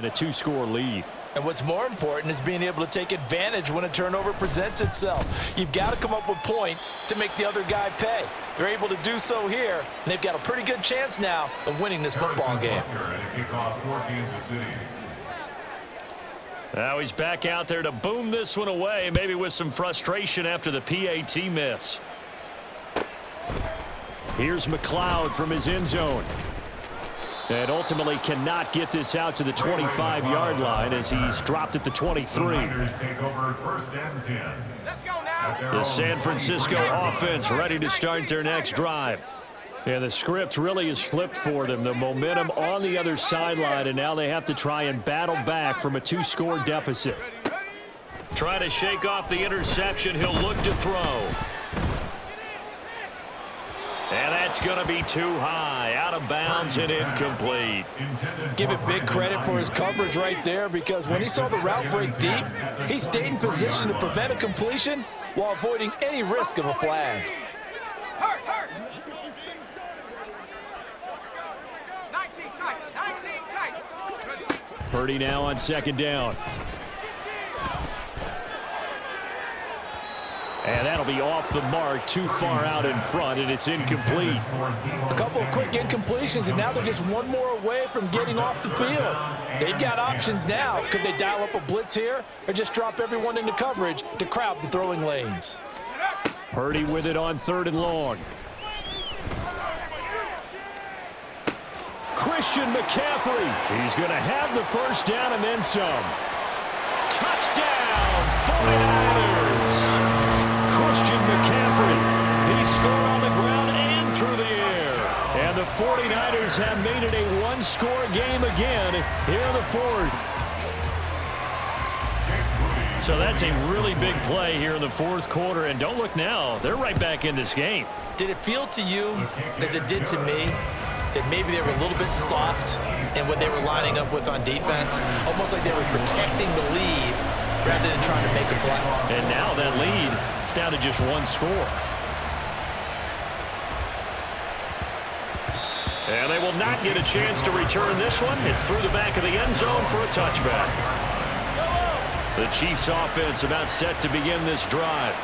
And a two-score lead. And what's more important is being able to take advantage when a turnover presents itself. You've got to come up with points to make the other guy pay. They're able to do so here, and they've got a pretty good chance now of winning this football game. Now he's back out there to boom this one away, maybe with some frustration after the PAT miss. Here's McLeod from his end zone. And ultimately cannot get this out to the 25-yard line as he's dropped at the 23. The San Francisco offense ready to start their next drive. And the script really is flipped for them. The momentum on the other sideline, and now they have to try and battle back from a two-score deficit. Trying to shake off the interception. He'll look to throw. And that's going to be too high, out of bounds and incomplete. Give it big credit for his coverage right there, because when he saw the route break deep, he stayed in position to prevent a completion while avoiding any risk of a flag. Purdy now on second down. And that'll be off the mark, too far out in front, and it's incomplete. A couple of quick incompletions, and now they're just one more away from getting off the field. They've got options now. Could they dial up a blitz here or just drop everyone into coverage to crowd the throwing lanes? Purdy with it on 3rd and long. Christian McCaffrey. He's going to have the first down and then some. Touchdown, 49ers. Christian McCaffrey. He scored on the ground and through the air. And the 49ers have made it a one-score game again here in the 4th. So that's a really big play here in the 4th quarter. And don't look now. They're right back in this game. Did it feel to you, as it did to me, that maybe they were a little bit soft in what they were lining up with on defense? Almost like they were protecting the lead rather than trying to make a play. And now that lead is down to just one score. And they will not get a chance to return this one. It's through the back of the end zone for a touchback. The Chiefs offense about set to begin this drive.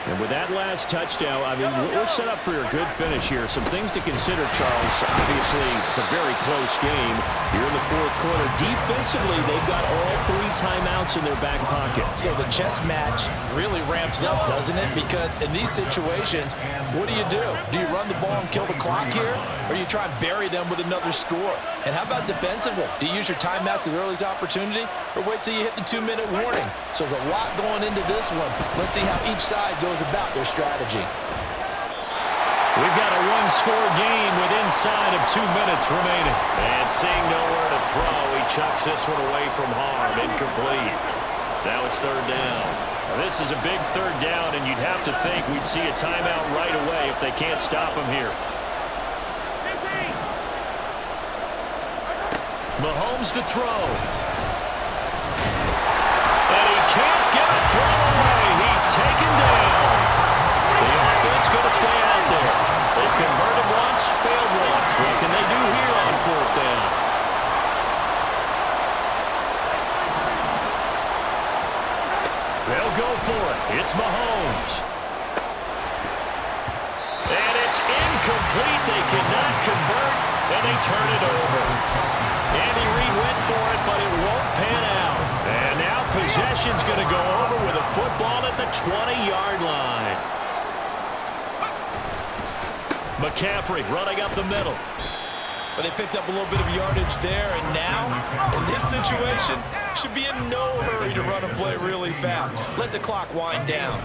And with that last touchdown, I mean, we're set up for a good finish here. Some things to consider, Charles. Obviously, it's a very close game here in the 4th quarter. Defensively, they've got all 3 timeouts in their back pocket. So the chess match really ramps up, doesn't it? Because in these situations, what do? Do you run the ball and kill the clock here? Or do you try and bury them with another score? And how about defensively? Do you use your timeouts at earliest opportunity? Or wait till you hit the 2-minute warning? So there's a lot going into this one. Let's see how each side goes about their strategy. We've got a one-score game with inside of 2 minutes remaining. And seeing nowhere to throw, he chucks this one away from harm. Incomplete. Now it's 3rd down. Now this is a big 3rd down, and you'd have to think we'd see a timeout right away if they can't stop him here. Mahomes to throw. And he can't get a throw away. He's taken down. The offense going to stay out there. They've converted once, failed once. What can they do here on 4th down? They'll go for it. It's Mahomes. And it's incomplete. They cannot convert, and they turn it over. Andy Reid went for it, but it won't pan out. And now possession's going to go over with a football at the 20-yard line. McCaffrey running up the middle. But they picked up a little bit of yardage there, and now, in this situation, should be in no hurry to run a play really fast. Let the clock wind down.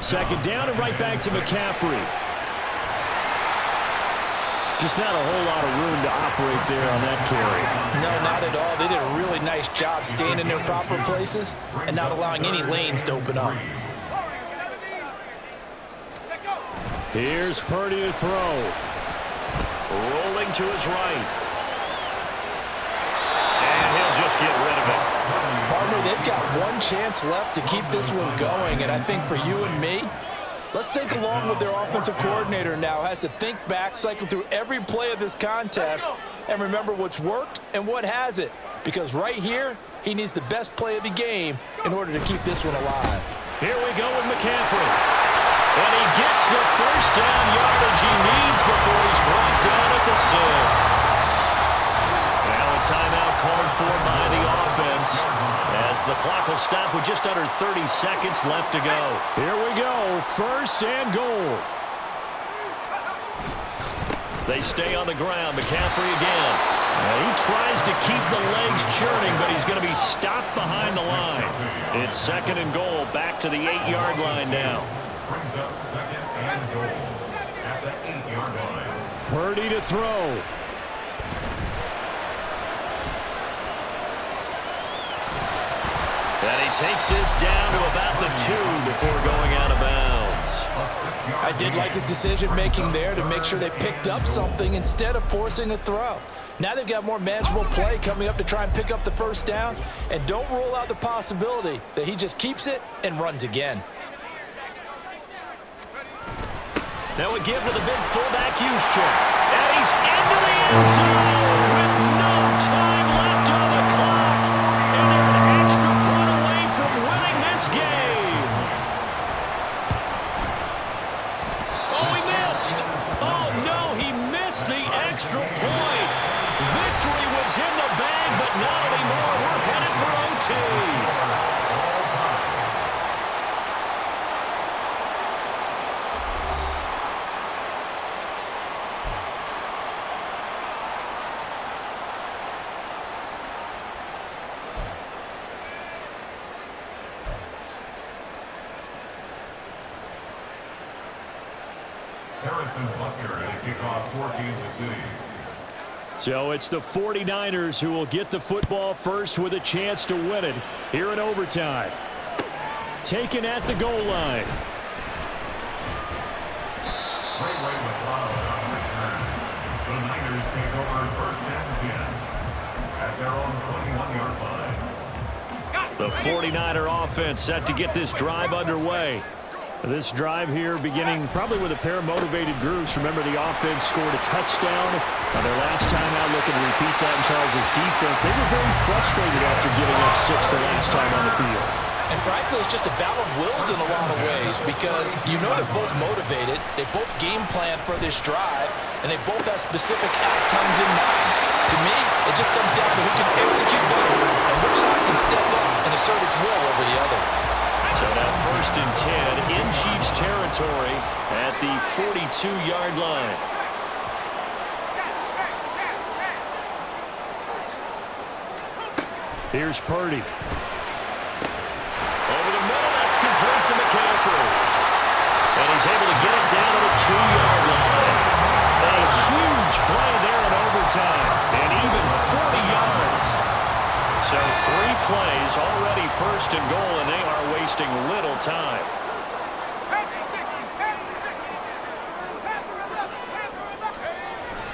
2nd down and right back to McCaffrey. Just not a whole lot of room to operate there on that carry. No, not at all. They did a really nice job staying in their proper places and not allowing any lanes to open up. Here's Purdy to throw. Rolling to his right. And he'll just get rid of it. Partner, they've got one chance left to keep this one going, and I think for you and me, let's think along with their offensive coordinator now. Has to think back, cycle through every play of this contest, and remember what's worked and what hasn't. because right here, he needs the best play of the game in order to keep this one alive. Here we go with McCaffrey. And he gets the first down yardage he needs before he's brought down at the 6. Now a timeout called for by the offense as the clock will stop with just under 30 seconds left to go. Here we go, first and goal. They stay on the ground. McCaffrey again. He tries to keep the legs churning, but he's going to be stopped behind the line. It's second and goal, back to the 8-yard line now. Brings up second and goal at the 8-yard line. Purdy to throw. And he takes this down to about the 2 before going out of bounds. I did like his decision-making there to make sure they picked up something instead of forcing a throw. Now they've got more manageable play coming up to try and pick up the first down, and don't rule out the possibility that he just keeps it and runs again. Now a give to the big fullback use check. And he's into the end zone with no time left on the clock. And they're an extra point away from winning this game. Oh, he missed. Oh, no, he missed the extra point. Victory was in the bag, but not anymore. We're headed for OT. So it's the 49ers who will get the football first with a chance to win it here in overtime. Taken at the goal line. The Niners take over first and 10 at their own 21-yard line. The 49er offense set to get this drive underway. This drive here beginning probably with a pair of motivated groups. Remember, the offense scored a touchdown on their last time out, looking to repeat that in Charles' defense. They were very frustrated after giving up 6 the last time on the field. And frankly, it's just a battle of wills in a lot of ways because you know they're both motivated, they both game plan for this drive, and they both have specific outcomes in mind. To me, it just comes down to who can execute better and which side can step up and assert its will over the other. So now first and 10 in Chiefs territory at the 42-yard line. Here's Purdy. Over the middle, that's complete to McCaffrey. And he's able to get it down to the 2-yard line. A huge play there in overtime. And even 40 yards. So 3 plays already first and goal, and they are wasting little time.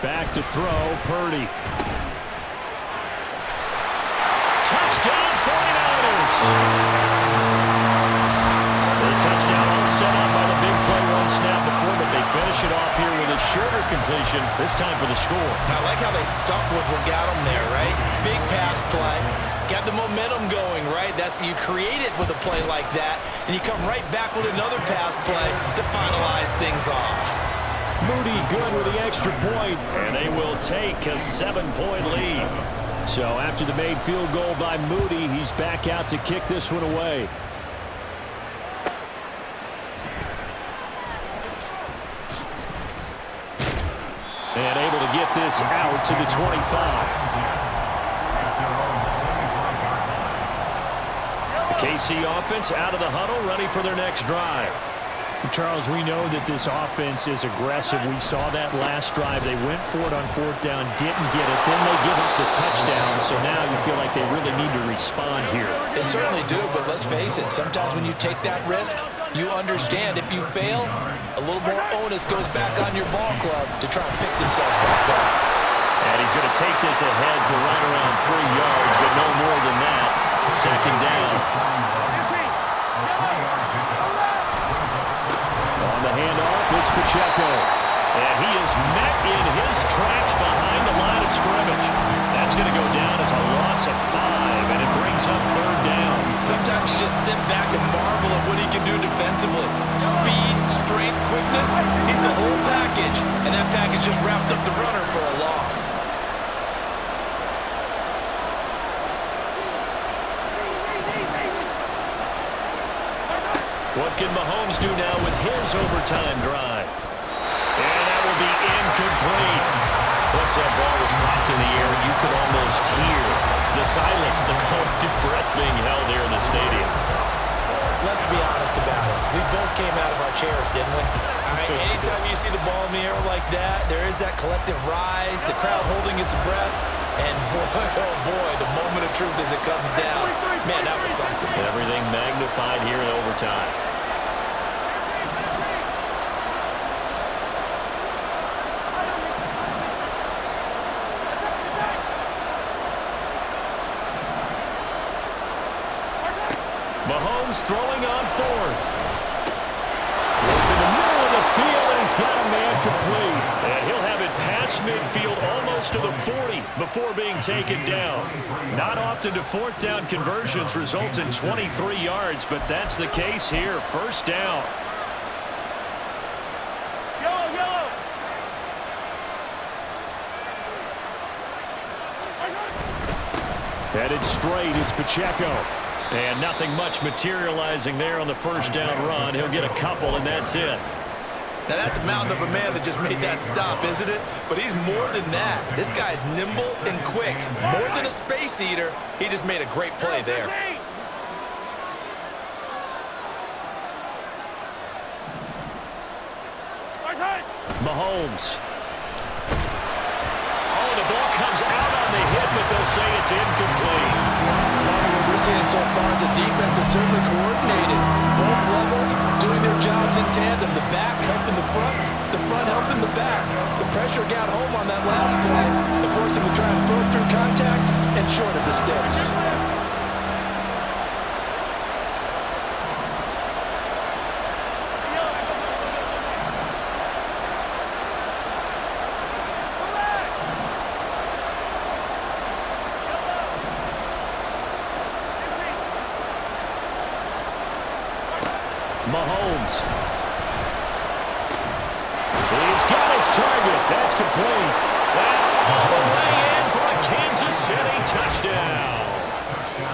Back to throw, Purdy. Touchdown, 49ers! The touchdown all set up by the big play one snap before, but they finish it off here with a shorter completion, this time for the score. I like how they stuck with what got them there, right? Big pass play. Got the momentum going, right? You create it with a play like that, and you come right back with another pass play to finalize things off. Moody good with the extra point, and they will take a 7-point lead. So after the made field goal by Moody, he's back out to kick this one away. And able to get this out to the 25. KC offense out of the huddle, ready for their next drive. Charles, we know that this offense is aggressive. We saw that last drive. They went for it on 4th down, didn't get it. Then they give up the touchdown. So now you feel like they really need to respond here. They certainly do, but let's face it. Sometimes when you take that risk, you understand if you fail, a little more onus goes back on your ball club to try and pick themselves back up. And he's going to take this ahead for right around 3 yards, but no more than that. Second down. On the handoff, it's Pacheco. And he is met in his tracks behind the line of scrimmage. That's going to go down as a loss of just sit back and marvel at what he can do defensively. Speed, strength, quickness, he's the whole package. And that package just wrapped up the runner for a loss. What can Mahomes do now with his overtime drive? And that will be incomplete. Once that ball was popped in the air, you could almost hear the silence, the collective breath being held here in the stadium. Let's be honest about it. We both came out of our chairs, didn't we? All right, anytime you see the ball in the air like that, there is that collective rise, the crowd holding its breath, and boy, oh boy, the moment of truth as it comes down. Man, that was something. Everything magnified here in overtime. Mahomes throwing on fourth. Look in the middle of the field, and he's got a man complete. And he'll have it past midfield almost to the 40 before being taken down. Not often do fourth down conversions result in 23 yards, but that's the case here. First down. Headed straight, it's Pacheco. And nothing much materializing there on the first down run. He'll get a couple, and that's it. Now, that's a mountain of a man that just made that stop, isn't it? But he's more than that. This guy's nimble and quick. More than a space eater, he just made a great play there. Mahomes. Oh, the ball comes out on the hit, but they'll say it's incomplete. What we're seeing so far is the defense is certainly coordinated. Both levels doing their jobs in tandem. The back helping the front helping the back. The pressure got home on that last play. It forced him to try and throw through contact and short of the sticks. Mahomes. He's got his target. That's complete. All the way in for a Kansas City touchdown.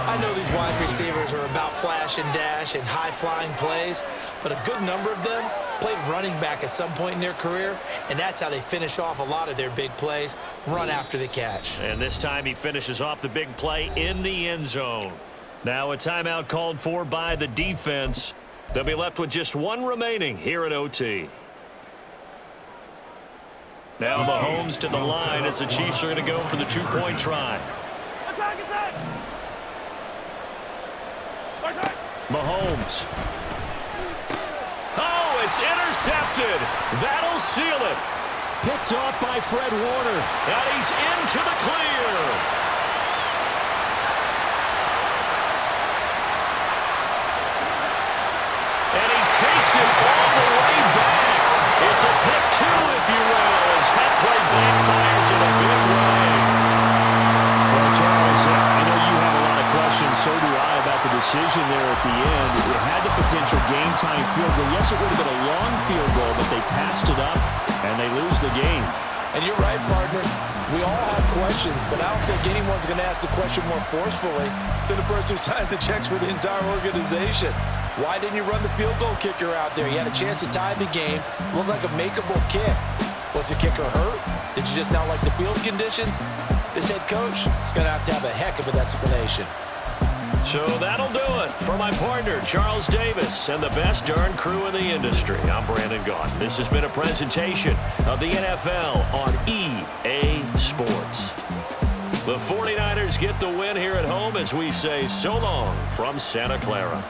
I know these wide receivers are about flash and dash and high-flying plays, but a good number of them played running back at some point in their career, and that's how they finish off a lot of their big plays, run after the catch. And this time he finishes off the big play in the end zone. Now a timeout called for by the defense. They'll be left with just one remaining here at OT. Now Mahomes to the line as the Chiefs are going to go for the two-point try. Mahomes. Oh, it's intercepted. That'll seal it. Picked off by Fred Warner. And he's into the clear. Takes it all the way back. It's a pick two, if you will, as that play backfires in a big way. Well, Charles, I know you have a lot of questions. So do I about the decision there at the end. It had the potential game-time field goal. Yes, it would have been a long field goal, but they passed it up, and they lose the game. And you're right, partner. We all have questions, but I don't think anyone's going to ask the question more forcefully than the person who signs the checks for the entire organization. Why didn't you run the field goal kicker out there? You had a chance to tie the game. Looked like a makeable kick. Was the kicker hurt? Did you just not like the field conditions? This head coach is going to have a heck of an explanation. So that'll do it for my partner, Charles Davis, and the best darn crew in the industry. I'm Brandon Gaughan. This has been a presentation of the NFL on EA Sports. The 49ers get the win here at home as we say so long from Santa Clara.